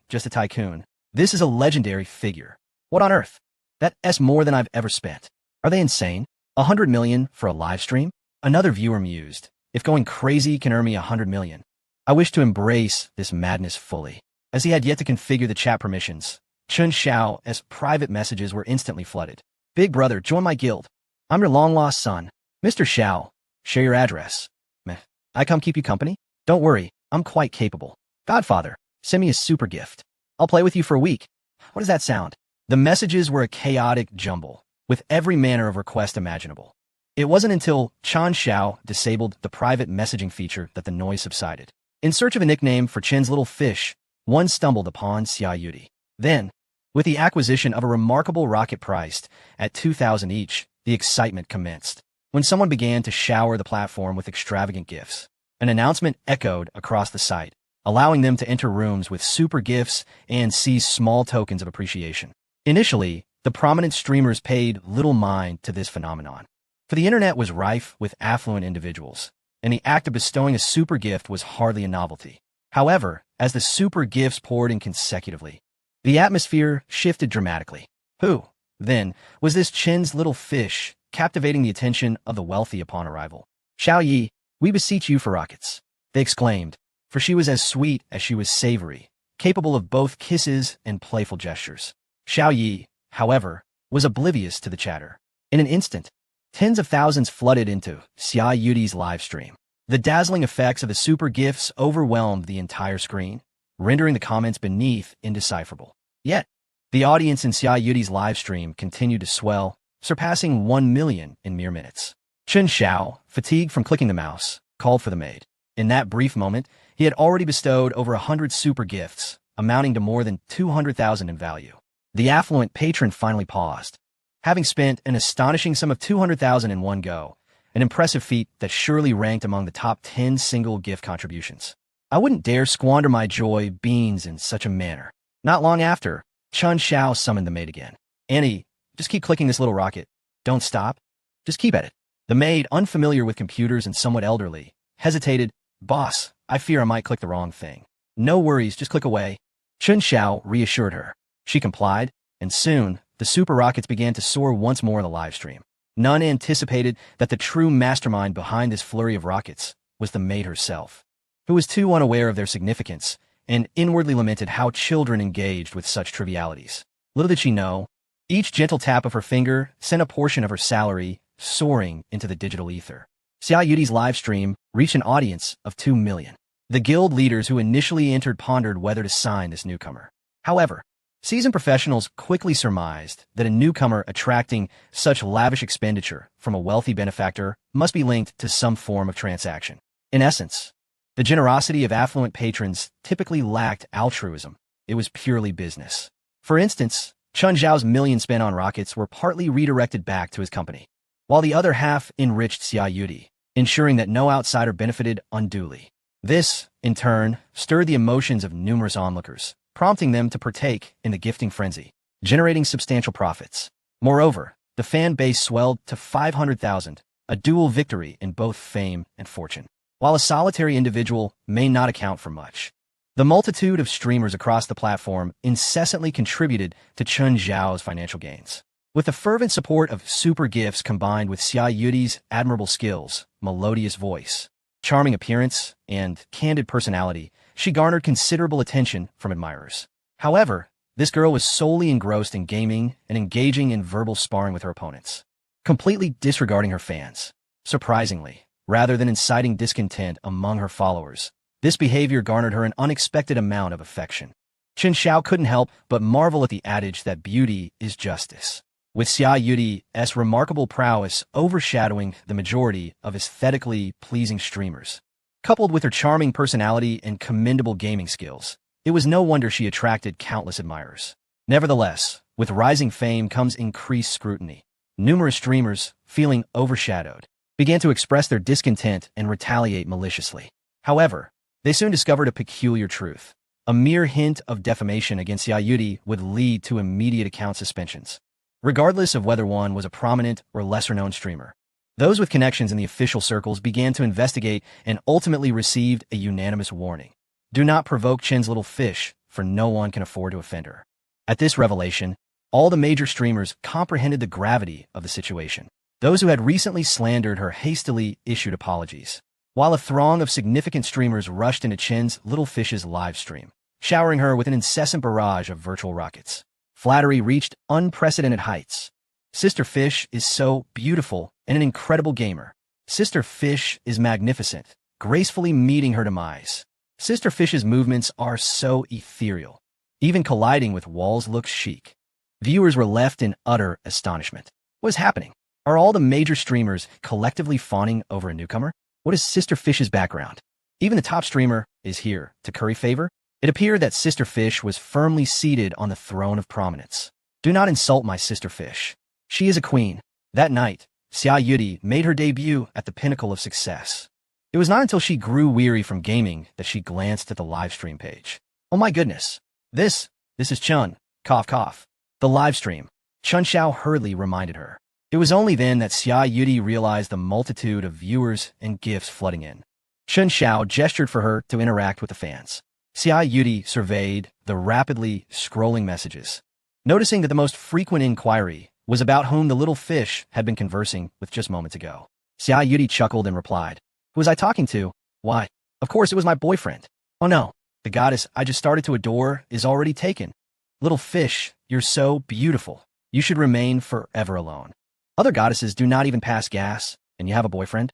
just a tycoon. This is a legendary figure. What on earth? That's more than I've ever spent. Are they insane? 100 million for a live stream? Another viewer mused. If going crazy can earn me 100 million, I wish to embrace this madness fully. As he had yet to configure the chat permissions, Chen Xiao's private messages were instantly flooded. "Big brother, join my guild. I'm your long-lost son. Mr. Xiao, share your address. Meh. I come keep you company? Don't worry, I'm quite capable. Godfather, send me a super gift. I'll play with you for a week." What does that sound? The messages were a chaotic jumble, with every manner of request imaginable. It wasn't until Chen Xiao disabled the private messaging feature that the noise subsided. In search of a nickname for Chen's little fish, one stumbled upon Xia Yudi. Then, with the acquisition of a remarkable rocket priced at 2,000 each, the excitement commenced. When someone began to shower the platform with extravagant gifts, an announcement echoed across the site, allowing them to enter rooms with super gifts and seize small tokens of appreciation. Initially, the prominent streamers paid little mind to this phenomenon, for the internet was rife with affluent individuals, and the act of bestowing a super gift was hardly a novelty. However, as the super gifts poured in consecutively, the atmosphere shifted dramatically. Who, then, was this Chen's little fish, captivating the attention of the wealthy upon arrival? "Xiao Yi, we beseech you for rockets," they exclaimed, for she was as sweet as she was savory, capable of both kisses and playful gestures. Xiao Yi, however, was oblivious to the chatter. In an instant, tens of thousands flooded into Xia Yudi's live stream. The dazzling effects of the super gifts overwhelmed the entire screen, rendering the comments beneath indecipherable. Yet, the audience in Xia Yudi's live stream continued to swell, surpassing 1 million in mere minutes. Chen Xiao, fatigued from clicking the mouse, called for the maid. In that brief moment, he had already bestowed over 100 super gifts, amounting to more than 200,000 in value. The affluent patron finally paused, having spent an astonishing sum of 200,000 in one go, an impressive feat that surely ranked among the top 10 single gift contributions. "I wouldn't dare squander my joy beans in such a manner." Not long after, Chen Xiao summoned the maid again. "Annie, just keep clicking this little rocket. Don't stop. Just keep at it." The maid, unfamiliar with computers and somewhat elderly, hesitated. "Boss, I fear I might click the wrong thing." "No worries, just click away." Chen Xiao reassured her. She complied, and soon, the super rockets began to soar once more in the live stream. None anticipated that the true mastermind behind this flurry of rockets was the maid herself, who was too unaware of their significance and inwardly lamented how children engaged with such trivialities. Little did she know, each gentle tap of her finger sent a portion of her salary soaring into the digital ether. Xia Yudi's live stream reached an audience of 2 million. The guild leaders who initially entered pondered whether to sign this newcomer. However, seasoned professionals quickly surmised that a newcomer attracting such lavish expenditure from a wealthy benefactor must be linked to some form of transaction. In essence, the generosity of affluent patrons typically lacked altruism. It was purely business. For instance, Chen Zhao's millions spent on rockets were partly redirected back to his company, while the other half enriched Xia Yudi, ensuring that no outsider benefited unduly. This, in turn, stirred the emotions of numerous onlookers, prompting them to partake in the gifting frenzy, generating substantial profits. Moreover, the fan base swelled to 500,000, a dual victory in both fame and fortune. While a solitary individual may not account for much, the multitude of streamers across the platform incessantly contributed to Chen Zhao's financial gains. With the fervent support of super gifts combined with Xia Yudi's admirable skills, melodious voice, charming appearance, and candid personality, she garnered considerable attention from admirers. However, this girl was solely engrossed in gaming and engaging in verbal sparring with her opponents, completely disregarding her fans. Surprisingly, rather than inciting discontent among her followers, this behavior garnered her an unexpected amount of affection. Chen Xiao couldn't help but marvel at the adage that beauty is justice, with Xia Yudi's remarkable prowess overshadowing the majority of aesthetically pleasing streamers. Coupled with her charming personality and commendable gaming skills, it was no wonder she attracted countless admirers. Nevertheless, with rising fame comes increased scrutiny. Numerous streamers, feeling overshadowed, began to express their discontent and retaliate maliciously. However, they soon discovered a peculiar truth. A mere hint of defamation against Xia Yudi would lead to immediate account suspensions, regardless of whether one was a prominent or lesser-known streamer. Those with connections in the official circles began to investigate and ultimately received a unanimous warning. Do not provoke Chen's little fish, for no one can afford to offend her. At this revelation, all the major streamers comprehended the gravity of the situation. Those who had recently slandered her hastily issued apologies, while a throng of significant streamers rushed into Chen's Little Fish's live stream, showering her with an incessant barrage of virtual rockets. Flattery reached unprecedented heights. Sister Fish is so beautiful and an incredible gamer. Sister Fish is magnificent, gracefully meeting her demise. Sister Fish's movements are so ethereal. Even colliding with walls looks chic. Viewers were left in utter astonishment. What is happening? Are all the major streamers collectively fawning over a newcomer? What is Sister Fish's background? Even the top streamer is here to curry favor? It appeared that Sister Fish was firmly seated on the throne of prominence. Do not insult my Sister Fish. She is a queen. That night, Xia Yudi made her debut at the pinnacle of success. It was not until she grew weary from gaming that she glanced at the livestream page. Oh my goodness. This is Chun. Cough cough. The livestream. Chun Xiao hurriedly reminded her. It was only then that Xia Yudi realized the multitude of viewers and gifts flooding in. Chun Xiao gestured for her to interact with the fans. Xia Yudi surveyed the rapidly scrolling messages, noticing that the most frequent inquiry was about whom the little fish had been conversing with just moments ago. Xia Yudi chuckled and replied, "Who was I talking to? Why, of course it was my boyfriend. Oh no, the goddess I just started to adore is already taken. Little fish, you're so beautiful. You should remain forever alone. Other goddesses do not even pass gas, and you have a boyfriend?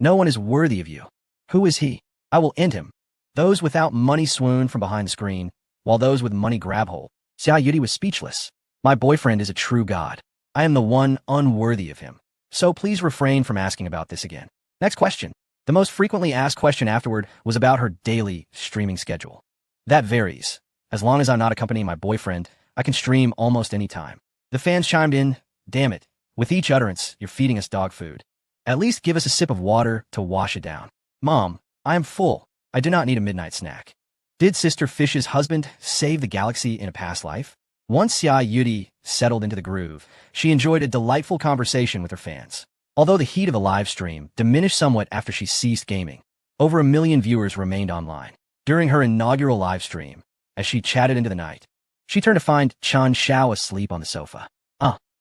No one is worthy of you. Who is he? I will end him." Those without money swooned from behind the screen, while those with money grab hold. Xia Yudi was speechless. My boyfriend is a true god. I am the one unworthy of him. So please refrain from asking about this again. Next question. The most frequently asked question afterward was about her daily streaming schedule. That varies. As long as I'm not accompanying my boyfriend, I can stream almost any time. The fans chimed in, "Damn it. With each utterance, you're feeding us dog food. At least give us a sip of water to wash it down. Mom, I am full. I do not need a midnight snack." Did Sister Fish's husband save the galaxy in a past life? Once Xia Yudi settled into the groove, she enjoyed a delightful conversation with her fans. Although the heat of the live stream diminished somewhat after she ceased gaming, over 1 million viewers remained online. During her inaugural live stream, as she chatted into the night, she turned to find Chan Xiao asleep on the sofa.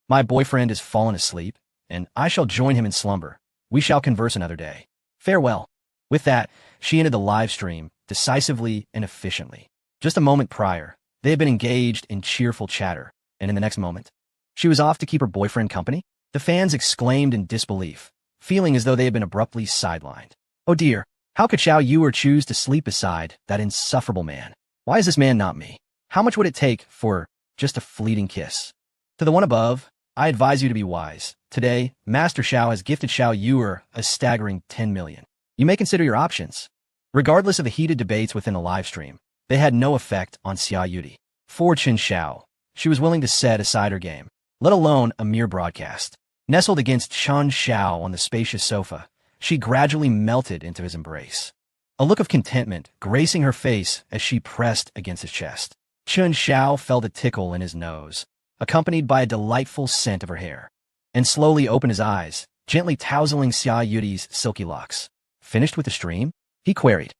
My boyfriend has fallen asleep, and I shall join him in slumber. We shall converse another day. Farewell." With that, she ended the live stream decisively and efficiently. Just a moment prior, they had been engaged in cheerful chatter, and in the next moment, she was off to keep her boyfriend company. The fans exclaimed in disbelief, feeling as though they had been abruptly sidelined. Oh dear, how could Xiao Yuer choose to sleep beside that insufferable man? Why is this man not me? How much would it take for just a fleeting kiss? To the one above, I advise you to be wise. Today, Master Xiao has gifted Xiao Yuer a staggering 10 million. You may consider your options. Regardless of the heated debates within the live stream, they had no effect on Xia Yudi. For Chen Xiao, she was willing to set aside her game, let alone a mere broadcast. Nestled against Chen Xiao on the spacious sofa, she gradually melted into his embrace. a look of contentment gracing her face as she pressed against his chest. Chun Xiao felt a tickle in his nose, accompanied by a delightful scent of her hair, and slowly opened his eyes, gently tousling Xia Yudi's silky locks. Finished with the stream? He queried.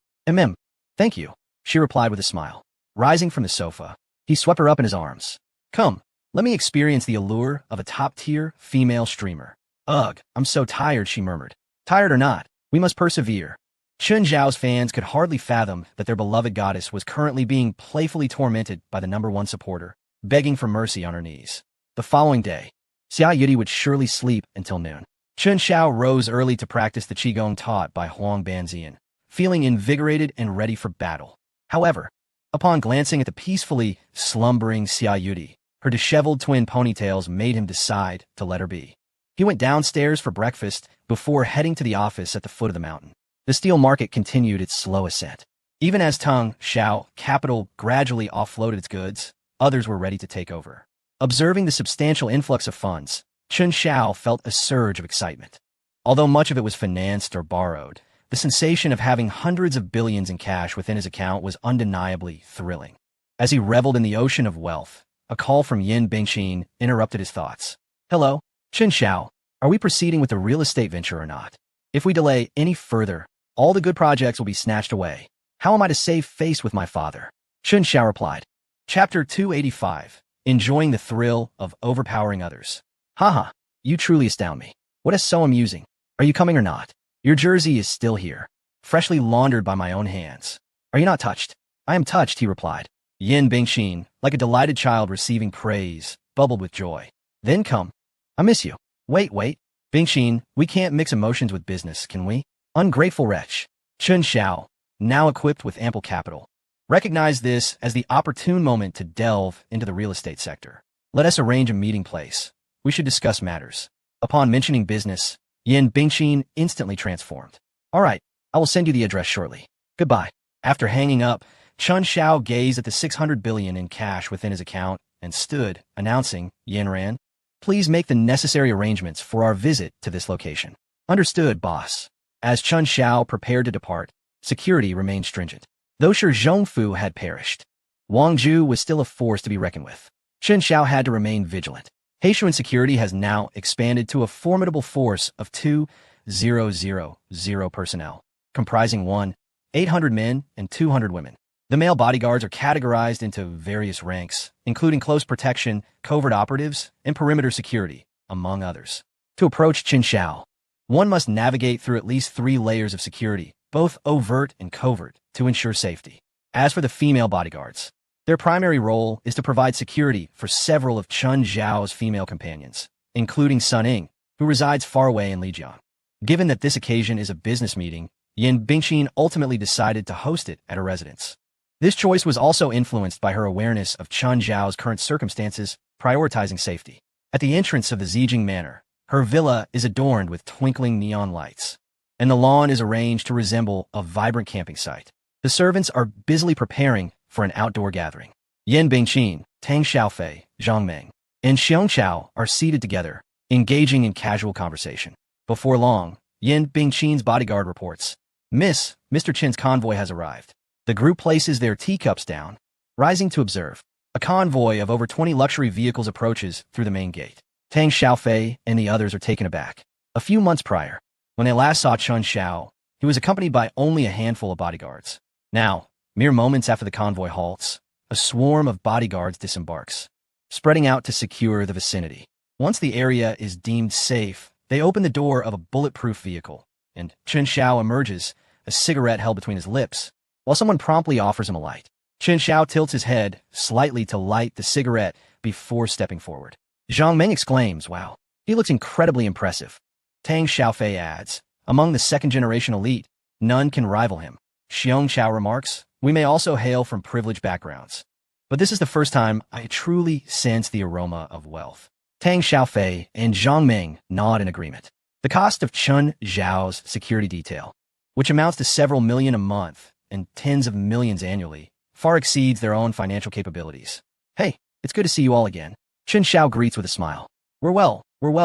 Thank you, she replied with a smile. Rising from the sofa, he swept her up in his arms. Come, let me experience the allure of a top-tier female streamer. Ugh, I'm so tired, she murmured. Tired or not, we must persevere. Chun Zhao's fans could hardly fathom that their beloved goddess was currently being playfully tormented by the number one supporter, begging for mercy on her knees. The following day, Xia Yudi would surely sleep until noon. Chun Xiao rose early to practice the qigong taught by Huang Banzian, feeling invigorated and ready for battle. However, upon glancing at the peacefully slumbering Xia Yudi, her disheveled twin ponytails made him decide to let her be. He went downstairs for breakfast before heading to the office at the foot of the mountain. The steel market continued its slow ascent. Even as Tung, Xiao, capital gradually offloaded its goods, others were ready to take over. Observing the substantial influx of funds, Chun Xiao felt a surge of excitement. Although much of it was financed or borrowed, the sensation of having hundreds of billions in cash within his account was undeniably thrilling. As he reveled in the ocean of wealth, a call from Yin Bingqin interrupted his thoughts. Hello, Chun Xiao, are we proceeding with the real estate venture or not? If we delay any further, all the good projects will be snatched away. How am I to save face with my father? Chun Xiao replied. Chapter 285. Enjoying the thrill of overpowering others. Haha, you truly astound me. What is so amusing? Are you coming or not? Your jersey is still here, freshly laundered by my own hands. Are you not touched? I am touched, he replied. Yin Bingqin, like a delighted child receiving praise, bubbled with joy. Then come. I miss you. Wait. Bingqin, we can't mix emotions with business, can we? Ungrateful wretch. Chun Xiao, now equipped with ample capital, recognized this as the opportune moment to delve into the real estate sector. Let us arrange a meeting place. We should discuss matters. Upon mentioning business, Yin Bingqin instantly transformed. All right, I will send you the address shortly. Goodbye. After hanging up, Chun Xiao gazed at the 600 billion in cash within his account and stood, announcing, Yin Ran, please make the necessary arrangements for our visit to this location. Understood, boss. As Chun Xiao prepared to depart, security remained stringent. Though Shi Zhongfu had perished, Wang Zhu was still a force to be reckoned with. Chun Xiao had to remain vigilant. Heishuan security has now expanded to a formidable force of 2,000 personnel, comprising 800 men and 200 women. The male bodyguards are categorized into various ranks, including close protection, covert operatives, and perimeter security, among others. To approach Chun Xiao, one must navigate through at least 3 layers of security, both overt and covert, to ensure safety. As for the female bodyguards, their primary role is to provide security for several of Chun Zhao's female companions, including Sun Ying, who resides far away in Lijiang. Given that this occasion is a business meeting, Yin Bingqin ultimately decided to host it at her residence. This choice was also influenced by her awareness of Chun Zhao's current circumstances, prioritizing safety. At the entrance of the Zijing Manor, her villa is adorned with twinkling neon lights, and the lawn is arranged to resemble a vibrant camping site. The servants are busily preparing for an outdoor gathering. Yin Bingqin, Tang Xiaofei, Zhang Meng, and Xiong Chao are seated together, engaging in casual conversation. Before long, Yin Bingqin's bodyguard reports, Mr. Chen's convoy has arrived. The group places their teacups down, rising to observe. A convoy of over 20 luxury vehicles approaches through the main gate. Tang Xiaofei and the others are taken aback. A few months prior, when they last saw Chun Xiao, he was accompanied by only a handful of bodyguards. Now, mere moments after the convoy halts, a swarm of bodyguards disembarks, spreading out to secure the vicinity. Once the area is deemed safe, they open the door of a bulletproof vehicle, and Chun Xiao emerges, a cigarette held between his lips, while someone promptly offers him a light. Chun Xiao tilts his head slightly to light the cigarette before stepping forward. Zhang Meng exclaims, wow, he looks incredibly impressive. Tang Xiaofei adds, among the second-generation elite, none can rival him. Xiong Chao remarks, we may also hail from privileged backgrounds, but this is the first time I truly sense the aroma of wealth. Tang Xiaofei and Zhang Meng nod in agreement. The cost of Chun Zhao's security detail, which amounts to several million a month and tens of millions annually, far exceeds their own financial capabilities. Hey, it's good to see you all again. Chun Xiao greets with a smile. We're well,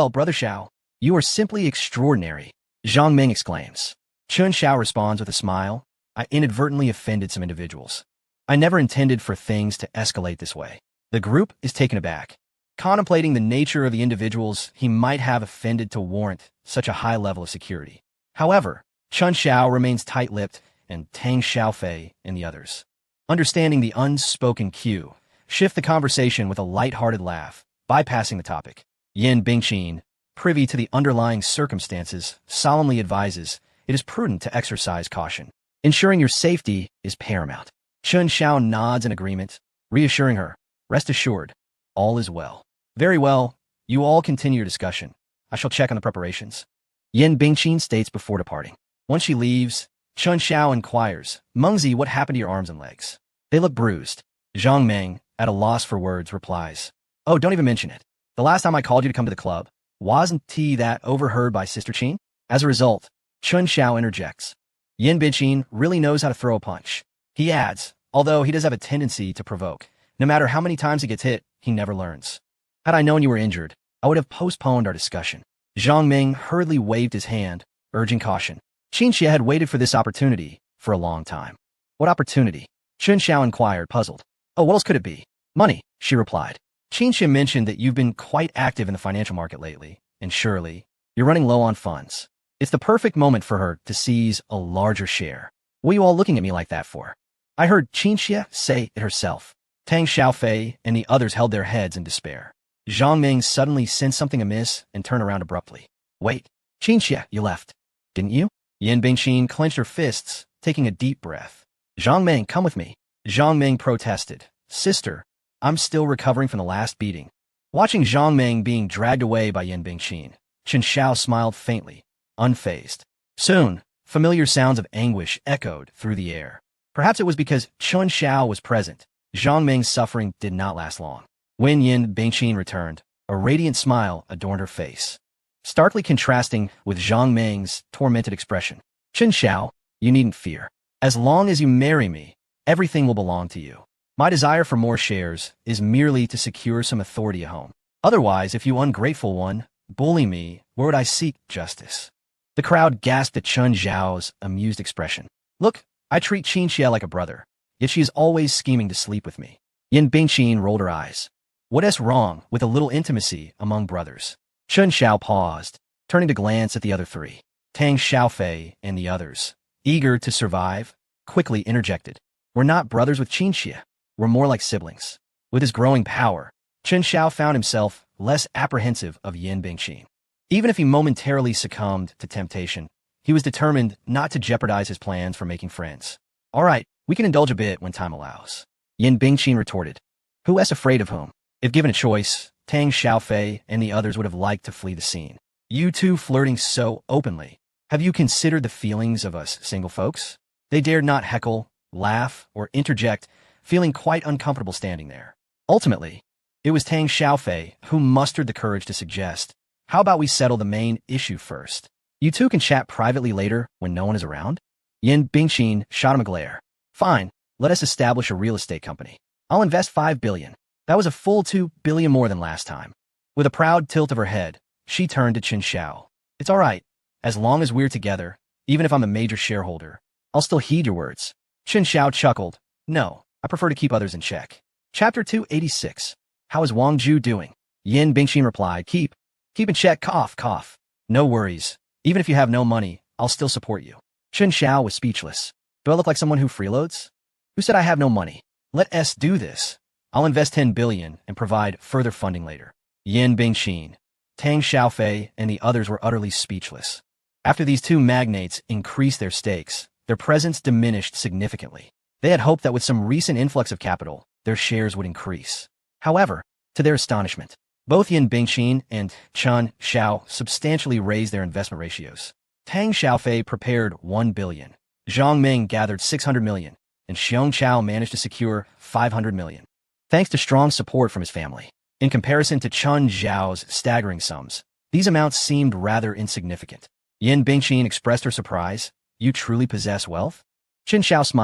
Brother Xiao. You are simply extraordinary, Zhang Meng exclaims. Chun Xiao responds with a smile. I inadvertently offended some individuals. I never intended for things to escalate this way. The group is taken aback, contemplating the nature of the individuals he might have offended to warrant such a high level of security. However, Chun Xiao remains tight-lipped, and Tang Xiaofei and the others, understanding the unspoken cue, shift the conversation with a light-hearted laugh, bypassing the topic. Yin Bingqin, privy to the underlying circumstances, solemnly advises it is prudent to exercise caution. Ensuring your safety is paramount. Chun Xiao nods in agreement, reassuring her, rest assured, all is well. Very well, you all continue your discussion. I shall check on the preparations. Yin Bingqin states before departing. Once she leaves, Chun Xiao inquires, Mengzi, what happened to your arms and legs? They look bruised. Zhang Meng, at a loss for words, replies, oh, don't even mention it. The last time I called you to come to the club, wasn't that overheard by Sister Qin? As a result, Chun Xiao interjects. Yin Bingqin really knows how to throw a punch. He adds, although he does have a tendency to provoke. No matter how many times he gets hit, he never learns. Had I known you were injured, I would have postponed our discussion. Zhang Ming hurriedly waved his hand, urging caution. Qinxia had waited for this opportunity for a long time. What opportunity? Chun Xiao inquired, puzzled. Oh, what else could it be? Money, she replied. Qinxia mentioned that you've been quite active in the financial market lately, and surely, you're running low on funds. It's the perfect moment for her to seize a larger share. What are you all looking at me like that for? I heard Qinxia say it herself. Tang Xiaofei and the others held their heads in despair. Zhang Ming suddenly sensed something amiss and turned around abruptly. Wait, Qinxia, you left, didn't you? Yin Bingqin clenched her fists, taking a deep breath. Zhang Ming, come with me. Zhang Ming protested. Sister, I'm still recovering from the last beating. Watching Zhang Ming being dragged away by Yin Bingqin, Chen Xiao smiled faintly, unfazed. Soon, familiar sounds of anguish echoed through the air. Perhaps it was because Chun Xiao was present. Zhang Ming's suffering did not last long. When Yin Bingqin returned, a radiant smile adorned her face, starkly contrasting with Zhang Ming's tormented expression. Chen Xiao, you needn't fear. As long as you marry me, everything will belong to you. My desire for more shares is merely to secure some authority at home. Otherwise, if you ungrateful one, bully me, where would I seek justice? The crowd gasped at Chun Xiao's amused expression. Look, I treat Qinxia like a brother, yet she is always scheming to sleep with me. Yin Bingqin rolled her eyes. What is wrong with a little intimacy among brothers? Chun Xiao paused, turning to glance at the other three. Tang Xiaofei and the others, eager to survive, quickly interjected. We're not brothers with Qinxia. We're more like siblings. With his growing power, Chun Xiao found himself less apprehensive of Yin Bingqin. Even if he momentarily succumbed to temptation, he was determined not to jeopardize his plans for making friends. All right, we can indulge a bit when time allows. Yin Bingqin retorted. Who is afraid of whom? If given a choice, Tang Xiaofei and the others would have liked to flee the scene. You two flirting so openly. Have you considered the feelings of us single folks? They dared not heckle, laugh, or interject, feeling quite uncomfortable standing there. Ultimately, it was Tang Xiaofei who mustered the courage to suggest, how about we settle the main issue first? You two can chat privately later when no one is around? Yin Bingqin shot him a glare. Fine, let us establish a real estate company. I'll invest 5 billion. That was a full 2 billion more than last time. With a proud tilt of her head, she turned to Chen Xiao. It's all right. As long as we're together, even if I'm a major shareholder, I'll still heed your words. Chen Xiao chuckled. No, I prefer to keep others in check. Chapter 286. How is Wang Ju doing? Yin Bingqin replied, Keep in check, cough, cough. No worries. Even if you have no money, I'll still support you. Chen Xiao was speechless. Do I look like someone who freeloads? Who said I have no money? Let us do this. I'll invest 10 billion and provide further funding later. Yin Bingqin, Tang Xiaofei, and the others were utterly speechless. After these two magnates increased their stakes, their presence diminished significantly. They had hoped that with some recent influx of capital, their shares would increase. However, to their astonishment, both Yin Bingqin and Chun Xiao substantially raised their investment ratios. Tang Xiaofei prepared 1 billion. Zhang Ming gathered 600 million, and Xiong Chao managed to secure 500 million. Thanks to strong support from his family. In comparison to Chun Zhao's staggering sums, these amounts seemed rather insignificant. Yin Bingqin expressed her surprise. You truly possess wealth? Chen Xiao smiled.